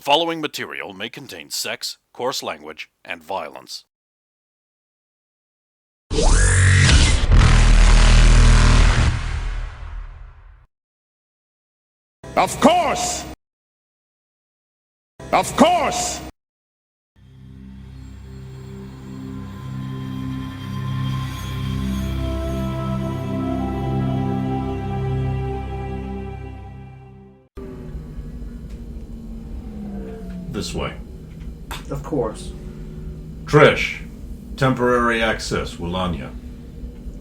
following material may contain sex, coarse language, and violence. Of course! Of course! This way. Of course. Trish, temporary access, Wulanya.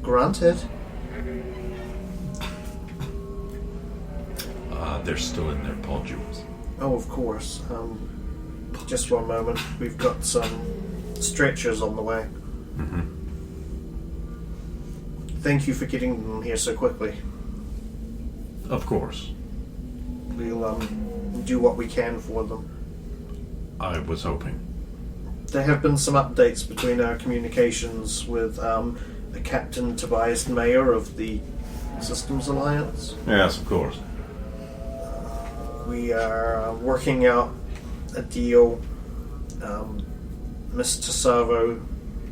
Granted. They're still in their pod jewels. Oh, of course. Just one moment. We've got some stretchers on the way. Mm-hmm. Thank you for getting them here so quickly. Of course. We'll do what we can for them. I was hoping. There have been some updates between our communications with the Captain Tobias Mayer of the Systems Alliance. Yes, of course. We are working out a deal. Mr. Savo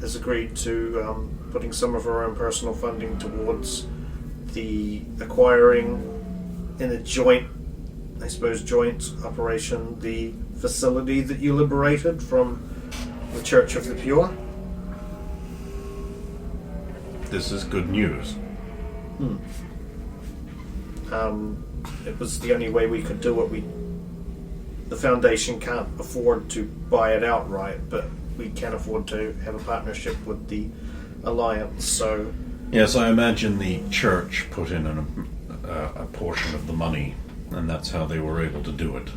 has agreed to putting some of her own personal funding towards the acquiring in a joint operation the facility that you liberated from the Church of the Pure. This is good news. It was the only way we could do it. The Foundation can't afford to buy it outright, but we can afford to have a partnership with the Alliance, so... Yes, I imagine the church put in a portion of the money, and that's how they were able to do it.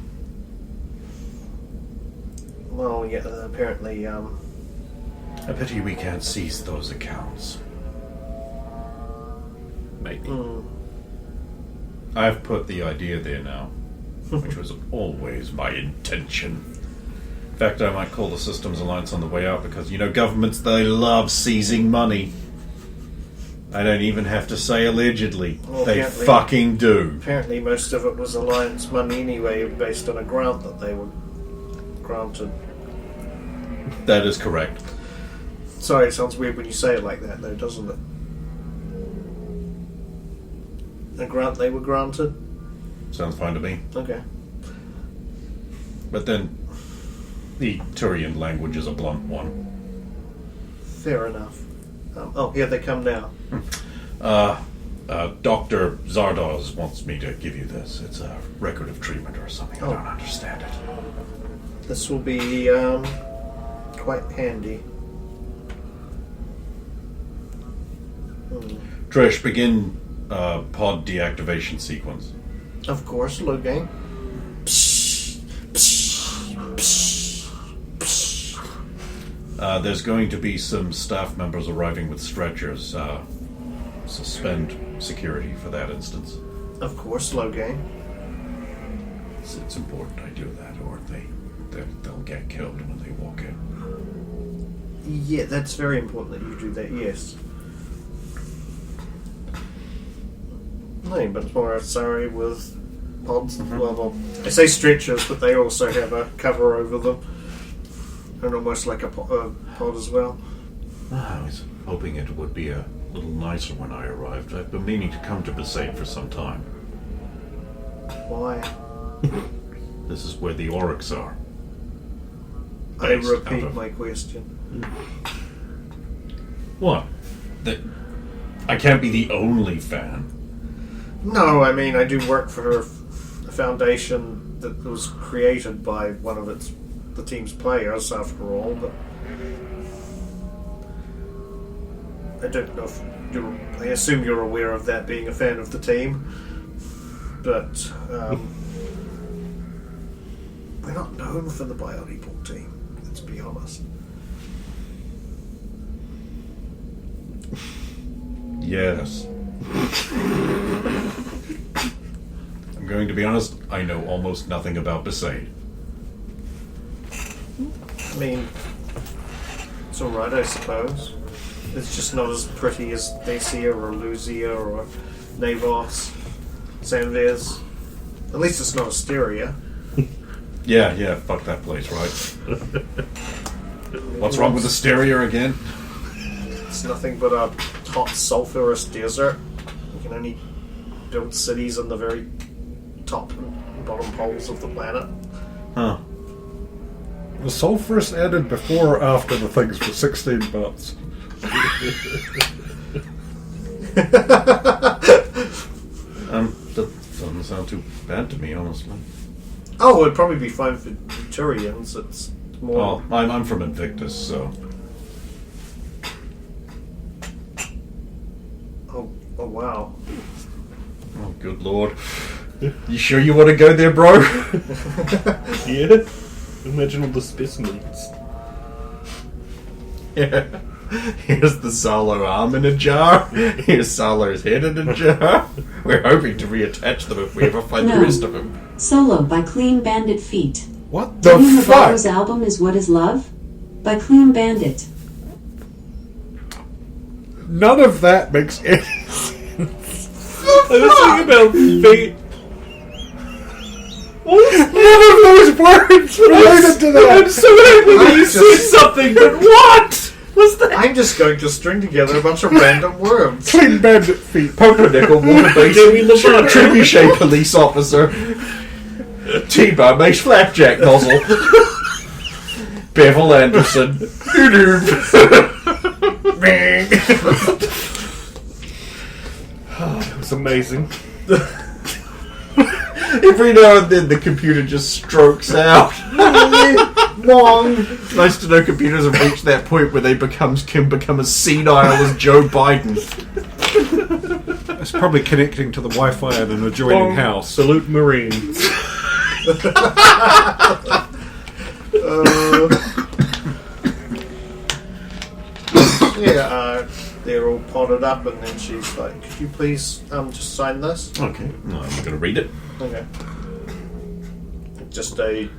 Well, yeah, apparently, A pity we can't seize those accounts. Maybe. I've put the idea there now, which was always my intention. In fact, I might call the Systems Alliance on the way out because, governments, they love seizing money. I don't even have to say allegedly. Well, they fucking do. Apparently most of it was Alliance money anyway, based on a grant that they were granted. That is correct. Sorry, it sounds weird when you say it like that, though, doesn't it? A grant they were granted? Sounds fine to me. Okay. But then, the Turian language is a blunt one. Fair enough. Here they come now. Dr. Zardoz wants me to give you this. It's a record of treatment or something. I don't understand it. This will be, quite handy. Trish, begin pod deactivation sequence. Of course, Logang. There's going to be some staff members arriving with stretchers. Suspend security for that instance. Of course, Logang. It's important I do that, or they'll get killed when they walk in. Yeah, that's very important that you do that, yes. No, but more sorry with pods. Well, I say stretchers, but they also have a cover over them. And almost like a pod as well. I was hoping it would be a little nicer when I arrived. I've been meaning to come to Besaid for some time. Why? This is where the Oryx are. I repeat my question. What? I can't be the only fan. No, I mean, I do work for a foundation that was created by one of the team's players, after all, but I don't know if I assume you're aware of that, being a fan of the team, but we're not known for the Biolethal team, let's be honest. Yes. I'm going to be honest, I know almost nothing about Besaid. I mean, it's alright, I suppose. It's just not as pretty as Dacia or Luzia or Navos, Sanviz. At least it's not Asteria. Yeah, fuck that place, right? What's wrong with Asteria again? It's nothing but a hot, sulphurous desert. You can only build cities on the very top and bottom poles of the planet. Huh. The sulphurous added before or after the things for 16 months? That doesn't sound too bad to me, honestly. Oh, it'd probably be fine for Turians. It's more. Well, I'm from Invictus, so... Oh wow. Oh, good lord. You sure you want to go there, bro? Yeah. Imagine all the specimens. Yeah. Here's the Solo arm in a jar. Here's Solo's head in a jar. We're hoping to reattach them if we ever find the rest of him. Solo by Clean Bandit Feet. What the Eddie fuck? Navarro's album is What Is Love? By Clean Bandit. None of that makes any sense. I was thinking about feet. None of those words related to that. I'm so happy that you said something, but what was that? I'm just going to string together a bunch of random words. Clean bandit feet. Pumpernickel, water Demi basin, Lovato. trebuchet police officer, T-Bar makes flapjack nozzle, Bevel Anderson, It was amazing. Every now and then the computer just strokes out. It's nice to know computers have reached that point where they can become as senile as Joe Biden. It's probably connecting to the Wi-Fi in an adjoining house. Salute Marines. They're all potted up, and then she's like, "Could you please just sign this?" Okay, no, I'm going to read it. Okay. Just a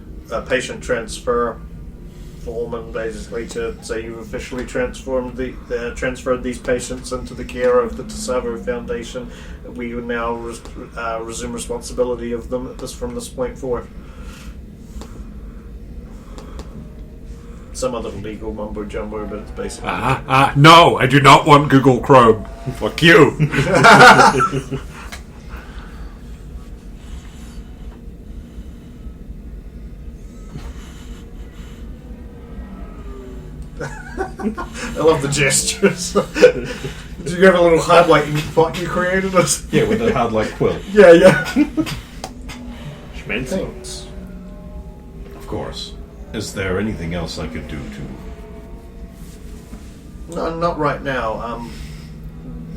patient transfer form, and basically to say you've officially transferred these patients into the care of the Tasavo Foundation. We will now resume responsibility of them from this point forward. Some other legal mumbo jumbo, but it's basically. No, I do not want Google Chrome. Fuck you. I love the gestures. Did you have a little highlighting spot you created? Yeah, with the hard like quill. Yeah. Schmancy. Thanks. Of course. Is there anything else I could do to... No, not right now.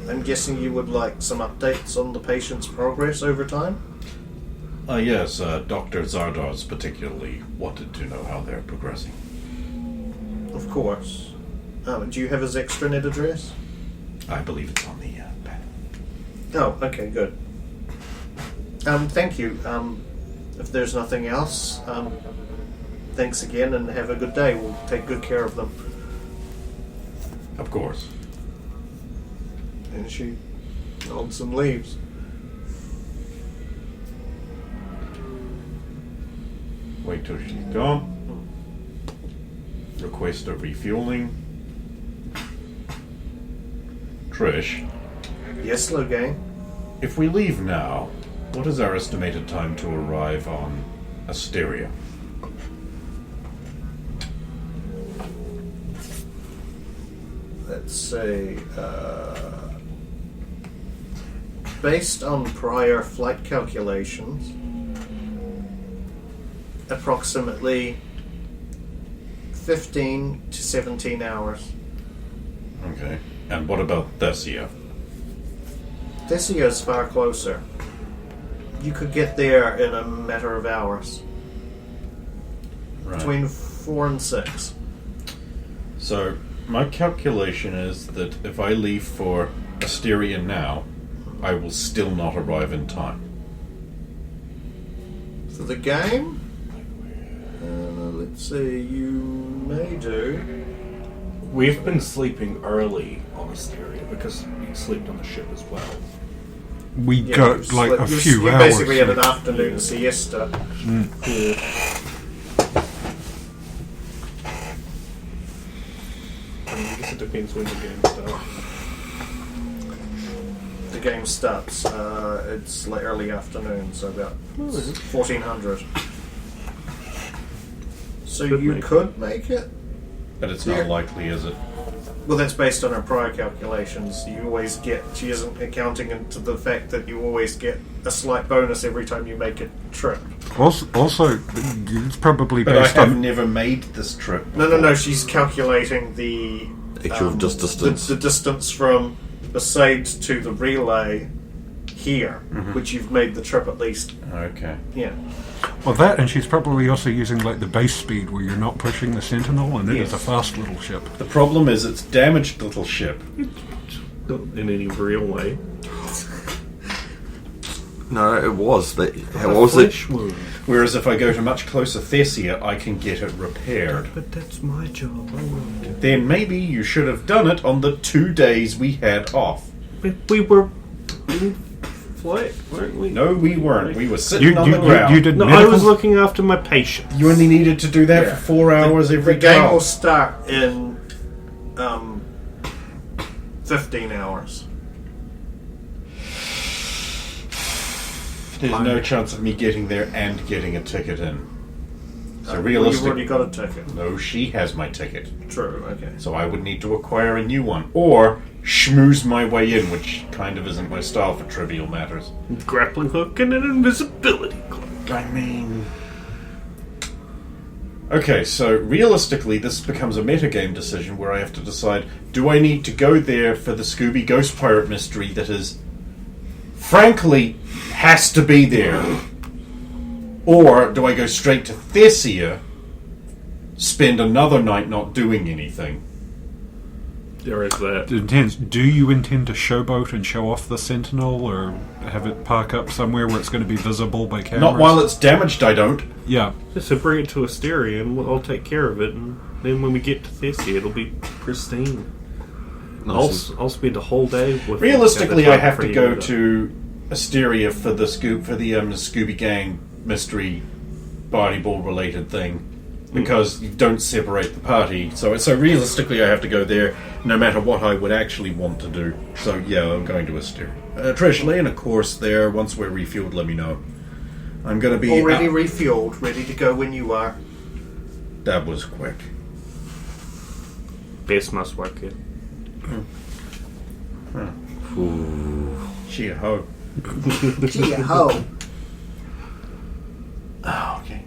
I'm guessing you would like some updates on the patient's progress over time? Yes, Dr. Zardoz particularly wanted to know how they're progressing. Of course. Do you have his extranet address? I believe it's on the panel. Oh, okay, good. Thank you. If there's nothing else, thanks again and have a good day. We'll take good care of them. Of course. And she nods and leaves. Wait till she's gone. Request a refueling. Trish, Yes, Logain? if we leave now, what is our estimated time to arrive on Asteria? Let's say, based on prior flight calculations, approximately 15 to 17 hours. Okay. And what about Thessia? Thessia is far closer. You could get there in a matter of hours. Right. Between 4 and 6. So, my calculation is that if I leave for Asteria now, I will still not arrive in time. For the game? Let's see, you may do. We've been sleeping early on Asteria because we slept on the ship as well. We got like a few you hours. basically had an afternoon siesta. Yeah. depends when the game starts. The game starts. It's like early afternoon, so about 1400. So you could make it. But it's Yeah. not likely, is it? Well, that's based on her prior calculations. You always get. She isn't accounting into the fact that you always get a slight bonus every time you make a trip. Also, it's probably But I based have on. never made this trip. No. She's calculating the Actual distance. The distance from the side to the relay here, which you've made the trip at least. Okay. Yeah. Well, that, and she's probably also using like the base speed where you're not pushing the Sentinel, and it is a Yes. fast little ship. The problem is it's damaged little ship. Not in any real way. No, it was. How A was it? flesh wound. Whereas if I go to much closer Thessia, I can get it repaired. But that's my job. I won't do it. Then maybe you should have done it on the 2 days we had off. But we were in flight, weren't we? No, we weren't. We were sitting on the ground. You did No, medical. I was looking after my patients. You only needed to do that Yeah. for 4 hours every The game will time. start in 15 hours. There's no chance of me getting there and getting a ticket in. So Well, you've realistic. already got a ticket. No, she has my ticket. True. Okay. So I would need to acquire a new one. Or schmooze my way in, which kind of isn't my style for trivial matters. Grappling hook and an invisibility cloak. I mean... Okay, so realistically, this becomes a metagame decision where I have to decide, do I need to go there for the Scooby Ghost Pirate mystery that is, frankly, has to be there? Or do I go straight to Thessia, spend another night not doing anything? There is that. Do you intend to showboat and show off the Sentinel, or have it park up somewhere where it's going to be visible by cameras? Not while it's damaged, I don't. Yeah. So bring it to Asteria and I'll take care of it, and then when we get to Thessia, it'll be pristine. I'll spend a whole day with. Realistically, I have to cleaning go it up. to Asteria for the Scooby Gang mystery party ball related thing, because you don't separate the party. So realistically, I have to go there, no matter what I would actually want to do. So yeah, I'm going to Asteria. Trish, lay in a course there. Once we're refueled, let me know. I'm going to be Already refueled, ready to go when you are. That was quick. Best must work it. Gee ho. Gee ho! Okay.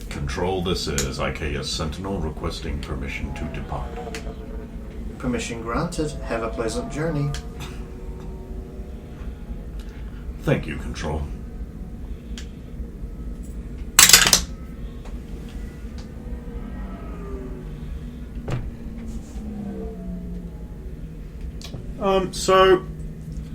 Control, this is IKS Sentinel requesting permission to depart. Permission granted. Have a pleasant journey. Thank you, Control.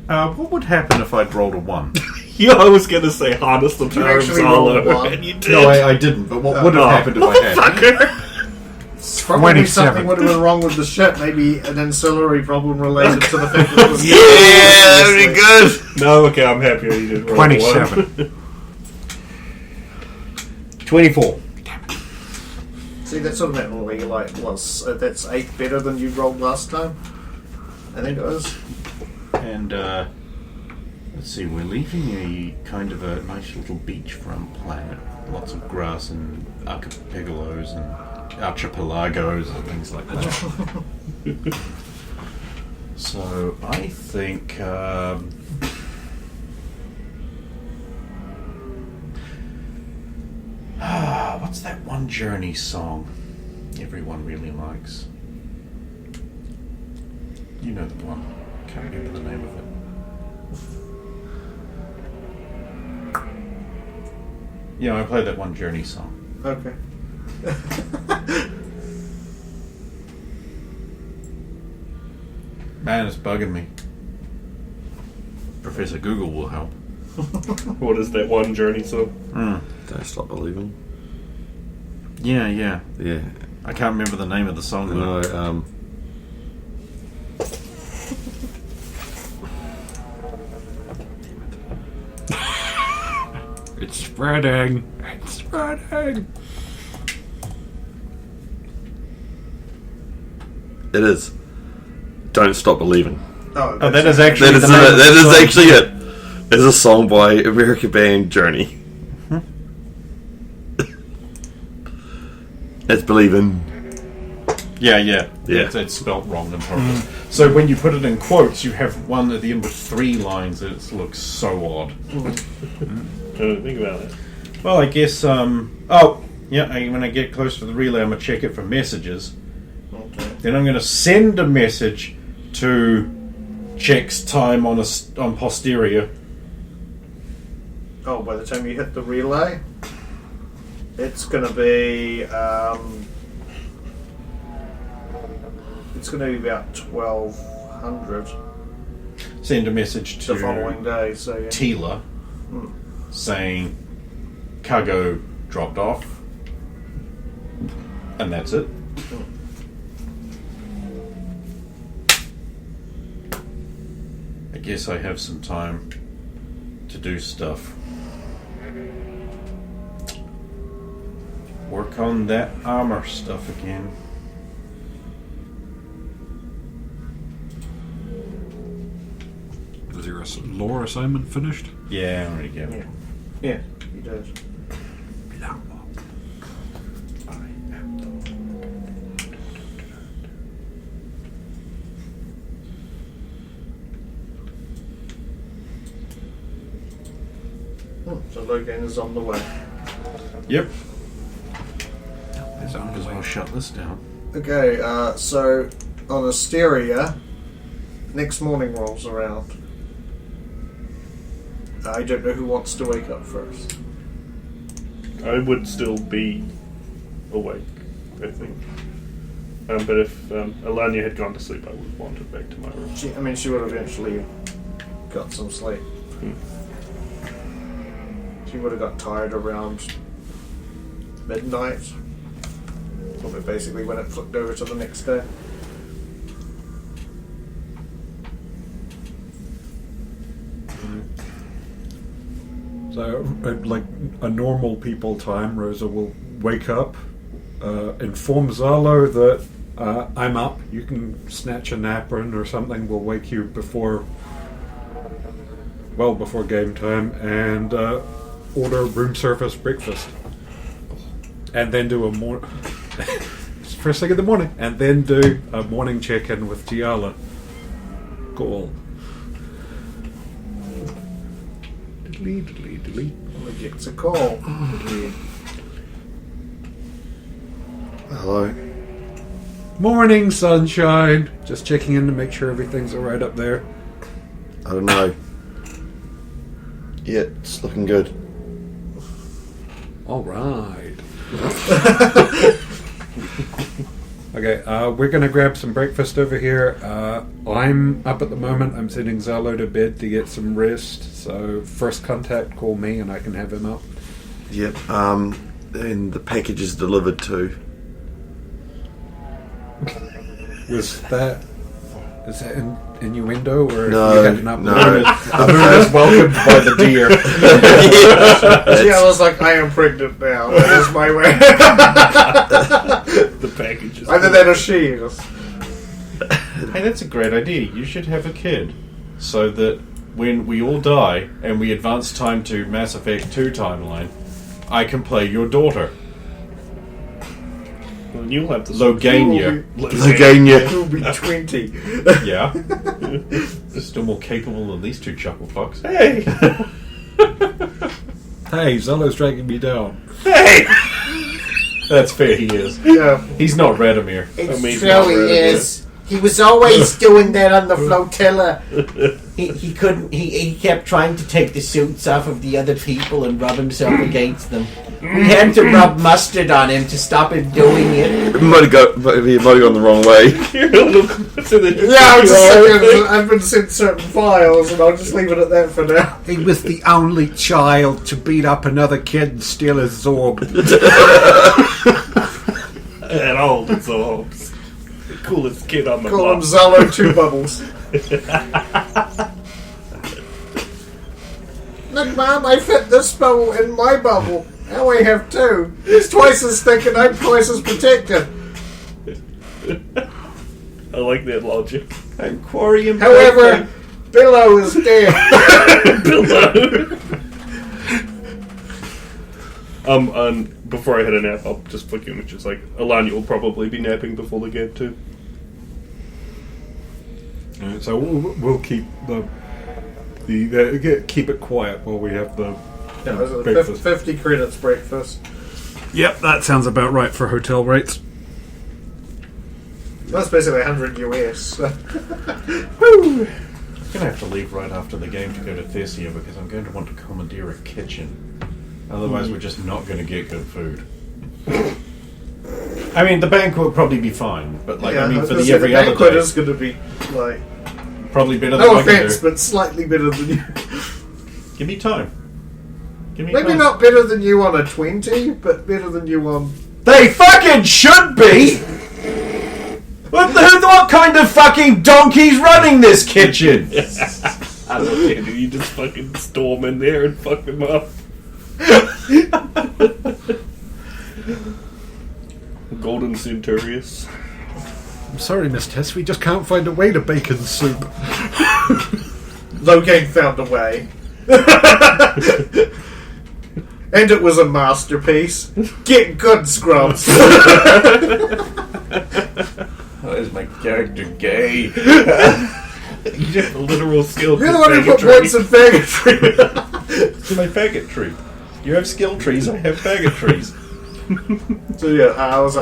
What would happen if I'd rolled a 1? Yeah, I was gonna say harness the you power of actually roll a Zalo, one? and you did. No, I didn't, but what would have happened if I had? Fucker. Probably 27. something would have been wrong with the ship. Maybe an ancillary problem related to the fact that it was. Yeah, very good. No, okay, I'm happier you did roll 27. 24. See, that's sort of that where you're like, well, that's 8 better than you rolled last time. I think it was. And, let's see, we're leaving a kind of a nice little beachfront planet. Lots of grass and archipelagos and archipelagos and things like that. So, I think, what's that one Journey song everyone really likes? You know the one. Can't remember the name of it. Yeah, I played that one Journey song. Okay. Man, it's bugging me. Professor Google will help. What is that one journey song? Don't stop believing. Yeah. Yeah. I can't remember the name of the song though. No, It's spreading. It's spreading. It is. Don't stop believing. Oh, that is actually That is, the name of the that is song. actually it. It's a song by American band Journey. It's believing. Yeah. Yeah. It's spelt wrong on purpose. So when you put it in quotes, you have one at the end with 3 lines. It looks so odd. Think about it. Well, I guess. When I get close to the relay, I'm gonna check it for messages. Okay. Then I'm gonna send a message to checks time on posterior. Oh, by the time you hit the relay, it's going to be about 1200 Send a message to the following day. So yeah. Tila saying cargo dropped off, and that's it. I guess I have some time to do stuff. Work on that armor stuff again. Is your lore assignment finished? Yeah, I'm ready to go. Yeah, he does. So Logan is on the way. Yep. As long as I'll shut this down. Okay, so on Asteria, next morning rolls around. I don't know who wants to wake up first. I would still be awake, I think. But if Alanya had gone to sleep, I would have wandered back to my room. She would have eventually got some sleep. She would have got tired around midnight. Probably basically when it flipped over to the next day. So, like a normal people time, Rosa will wake up, inform Zalo that I'm up. You can snatch a nap in or something. We'll wake you before game time, and order room service breakfast, and then do a first thing in the morning, and then do a morning check-in with Giala. Cool. Delete. He gets a call. Hello. Morning, sunshine. Just checking in to make sure everything's alright up there. I don't know. Yeah, it's looking good. Alright. Okay, we're going to grab some breakfast over here. I'm up at the moment. I'm sending Zalo to bed to get some rest. So first contact, call me and I can have him up. Yep. And the package is delivered too. Is that an innuendo or No, you had an up? no. The moon is welcomed by the deer. Yeah, I was like, I am pregnant now. That is my way. The package is Either that or she is. Hey, that's a great idea. You should have a kid, so that when we all die and we advance time to Mass Effect 2 timeline, I can play your daughter, Well, you'll have to Logania. Logania. You'll be 20. Yeah, still more capable than these two chuckle fucks. Hey! Hey, Zalo's dragging me down. Hey! That's fair. He is. Yeah. He's not Radomir. It's mean, true, not he really is. He was always doing that on the flotilla. He couldn't. He kept trying to take the suits off of the other people and rub himself against them. We had to rub mustard on him to stop him doing it. It might have gone the wrong way. I've been sent certain files, and I'll just leave it at that for now. He was the only child to beat up another kid and steal his Zorb. At all, the Zorbs. The coolest kid on the Call him block. Zalo 2 Bubbles. Look, Mom, I fit this bubble in my bubble. Now I have 2. It's twice as thick and I'm twice as protected. I like that logic. Aquarium. However, Billow is dead. And before I hit a nap, I'll just flick you, which is like, Alanya will probably be napping before the game too. Alright, so we'll keep keep it quiet while we have the breakfast. 50 credits breakfast. Yep, that sounds about right for hotel rates. That's basically 100 US. I'm going to have to leave right after the game to go to Thessia because I'm going to want to commandeer a kitchen. Otherwise, we're just not going to get good food. I mean, the banquet will probably be fine, but like, Yeah, I mean, was for gonna the say, every the other banquet day, is going to be like, probably better than no I can offense, do. but slightly better than you. Give me time. Give me Maybe time. not better than you on a 20, but better than you on. They fucking should be. What kind of fucking donkey's running this kitchen? I don't know, dude. You just fucking storm in there and fuck them up. Golden Centurious. I'm sorry, Miss Tess, we just can't find a way to bacon soup. Logain found a way. And it was a masterpiece. Get good, Scrubs. Why is my character gay? You have a literal skill. You're the one who put points in faggotry. It's my faggot tree. You have skill trees, I have faggot trees. So yeah, I was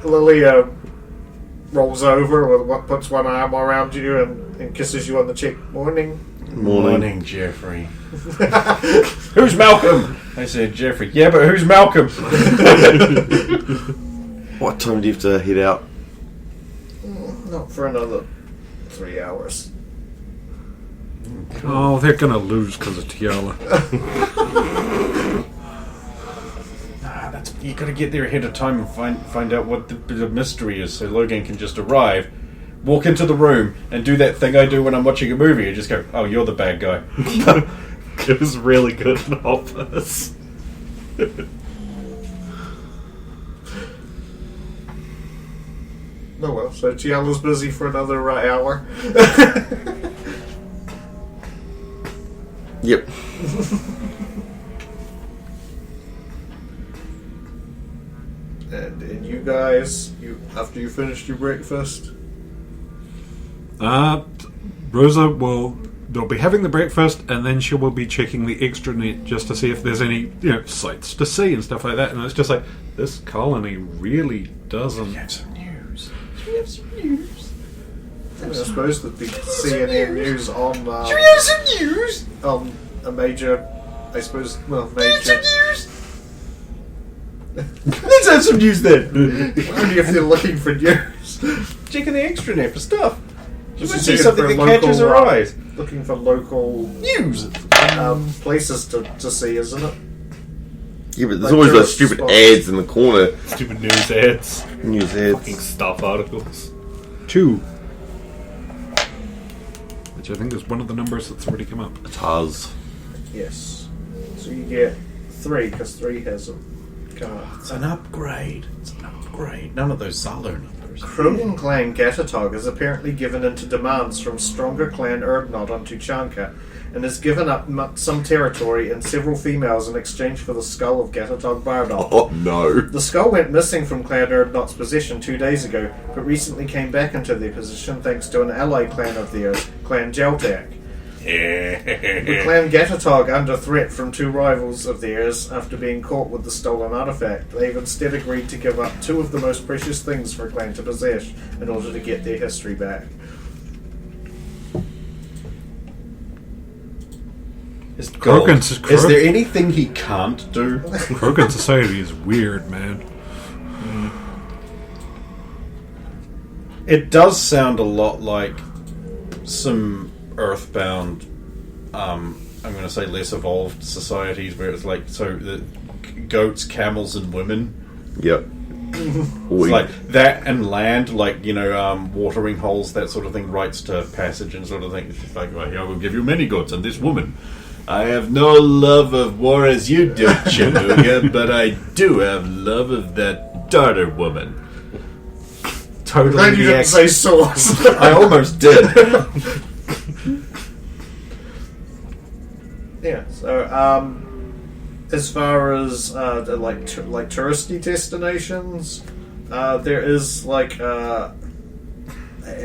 Lilia rolls over with puts one arm around you and kisses you on the cheek. Morning. Morning, Jeffrey. Who's Malcolm? I said Jeffrey. Yeah, but who's Malcolm? What time do you have to head out? Not for another 3 hours. Oh, they're gonna lose because of Tiala. You gotta get there ahead of time and find out what the mystery is so Logan can just arrive, walk into the room, and do that thing I do when I'm watching a movie and just go, oh, you're the bad guy. It was really good in Office. Oh well, so Tiala's busy for another hour. Yep. And you guys, after you finished your breakfast, Rosa they'll be having the breakfast and then she will be checking the extranet just to see if there's any, sights to see and stuff like that. And it's just like, this colony really doesn't. We have some news. I suppose there'd be CNN news on. Should we have some news? On a major, I suppose. Well, major. Let's have some news then. Only if they're looking for news. Checking the extranet for stuff. She might see Checking something for that catches her local, eyes. Looking for local News. places to see, isn't it? Yeah, but there's Like always those tourist stupid spots. ads in the corner. Stupid news ads. News Fucking ads. stuff articles. 2. Which I think is one of the numbers that's already come up. Taz. Yes. So you get 3 because 3 has them. It's an upgrade. None of those Zalo numbers. Krogan clan Gatatog has apparently given in to demands from stronger clan Erdnot on Tuchanka and has given up some territory and several females in exchange for the skull of Gatatog Bardol. Oh no. The skull went missing from Clan Erdnot's possession 2 days ago, but recently came back into their possession thanks to an allied clan of theirs, Clan Jeltak. With Clan Gatatog under threat from 2 rivals of theirs after being caught with the stolen artifact, they've instead agreed to give up 2 of the most precious things for Clan to possess in order to get their history back. Gold. Is there anything he can't do? Krogan society is weird, man. It does sound a lot like some Earthbound, I'm going to say less evolved societies where it's like, so the goats, camels, and women. Yep. It's like that and land, like, watering holes, that sort of thing, rights to passage and sort of thing. It's just like, well, I will give you many goats and this woman. I have no love of war as you do, Chattanooga, but I do have love of that daughter woman. totally Glad you the didn't say sauce. I almost did. Yeah. So, as far as the, like touristy destinations, there is like a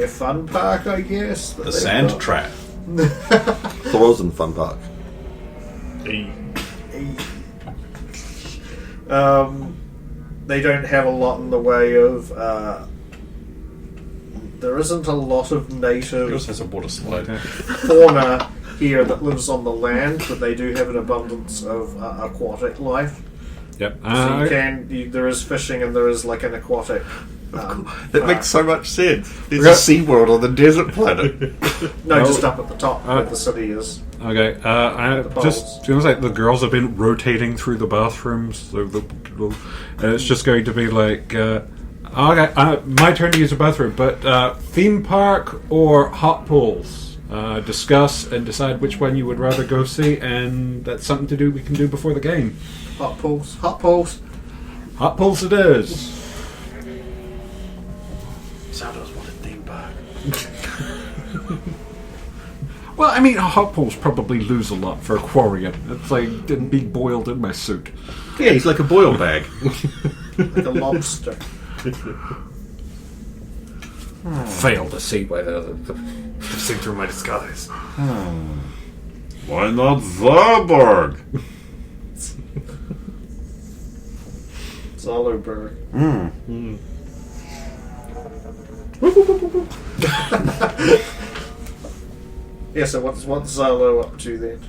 fun park, I guess. The sand trap. Frozen Fun Park. They don't have a lot in the way of. There isn't a lot of It native also has a water slide. fauna here that lives on the land, but they do have an abundance of aquatic life. Yep. So there is fishing and there is like an aquatic. That makes so much sense. There's a SeaWorld on the desert planet. No, just up at the top where the city is. Okay, I bowls. just feels like the girls have been rotating through the bathrooms, so and it's just going to be like, okay, my turn to use the bathroom, but theme park or hot pools? Discuss and decide which one you would rather go see, and that's something to do we can do before the game. Hot pools. Hot pools. Hot pools it is. Soundos wanted theme park. Well, I mean, hot pools probably lose a lot for Aquarian. It's like being boiled in my suit. Yeah, he's like a boil bag. Like a lobster. Fail to see by the see through my disguise. Why not Warburg? Zollerberg. Yeah, so what's Zalo up to then?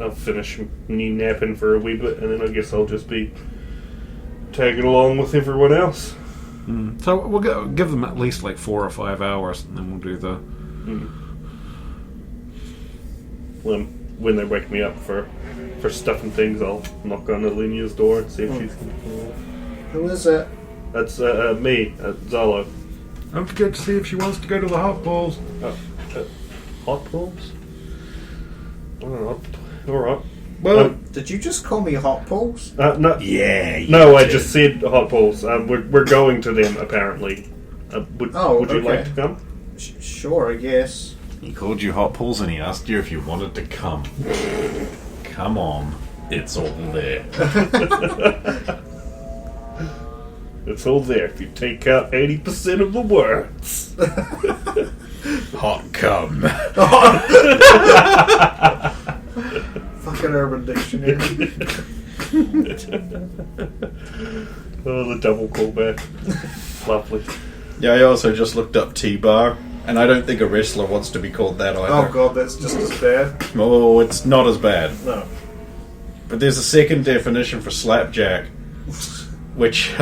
I'll finish me napping for a wee bit, and then I guess I'll just be tagging along with everyone else. So we'll give them at least like 4 or 5 hours, and then we'll do the. When they wake me up for stuff and things, I'll knock on Alinia's door and see if she's. Who is it? That's me, Zalo. Don't forget to see if she wants to go to the hot pools. Hot pools? I don't know. Alright. Well, Did you just call me hot pools? No, Yeah. no, I just said hot pools. We're going to them, apparently. Would you like okay. to come? Sure, I guess. He called you hot pools and he asked you if you wanted to come. Come on. It's all there. It's all there if you take out 80% of the words. Hot cum. Fucking Urban Dictionary. Oh, the double callback. Lovely. Yeah, I also just looked up T-bar, and I don't think a wrestler wants to be called that either. Oh god, that's just as bad. Oh, it's not as bad. No. But there's a second definition for slapjack, which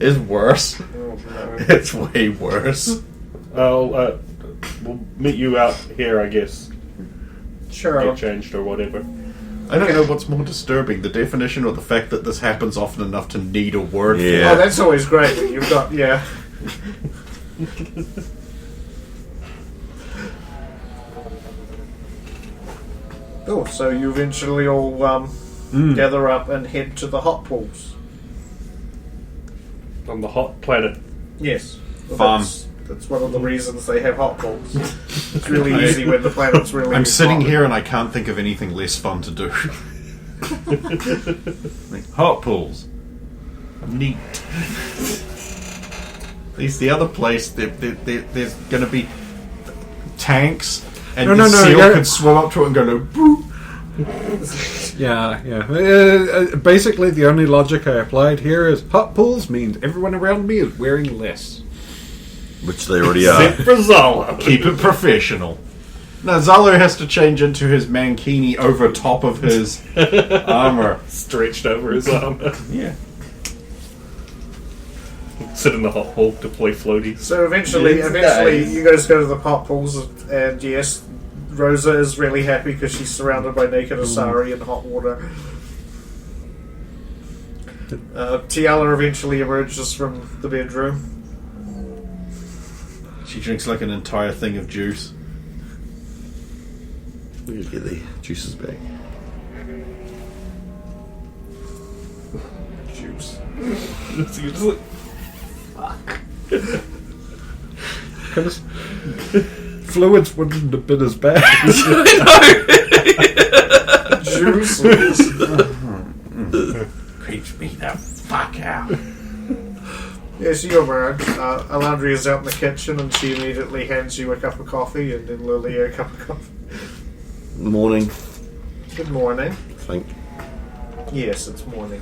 is worse. Oh, no. It's way worse. We'll meet you out here, I guess. Sure. Get changed or whatever. I don't know what's more disturbing, the definition or the fact that this happens often enough to need a word for Yeah. Oh, that's always great. You've got, yeah. Oh, so you eventually all gather up and head to the hot pools. On the hot planet. Yes. Well, Fun. That's one of the reasons they have hot pools. It's really easy when the planet's really I'm sitting hot. here and I can't think of anything less fun to do. Like, hot pools. Neat. At least the other place, there's going to be tanks, and No, the no, seal yeah. could swim up to it and go, no, boop. yeah. Basically, the only logic I applied here is hot pools means everyone around me is wearing less. Which they already are. Except for Zala. Keep it professional. Now, Zalo has to change into his mankini over top of his armor. Stretched over his arm. Yeah. Sit in the hot pool, deploy floaties. So eventually Nice. you guys go to the hot pools, and yes, Rosa is really happy because she's surrounded by naked Asari and hot water. Tiala eventually emerges from the bedroom. She drinks like an entire thing of juice. We could get the juices back. Juice. So you're just like, fuck. Because fluids wouldn't have been as bad. Juices. Creeps me the fuck out. Yes, you're right. Alandria is out in the kitchen and she immediately hands you a cup of coffee and then Lily a cup of coffee. Morning, Good morning. I think. Yes, it's morning.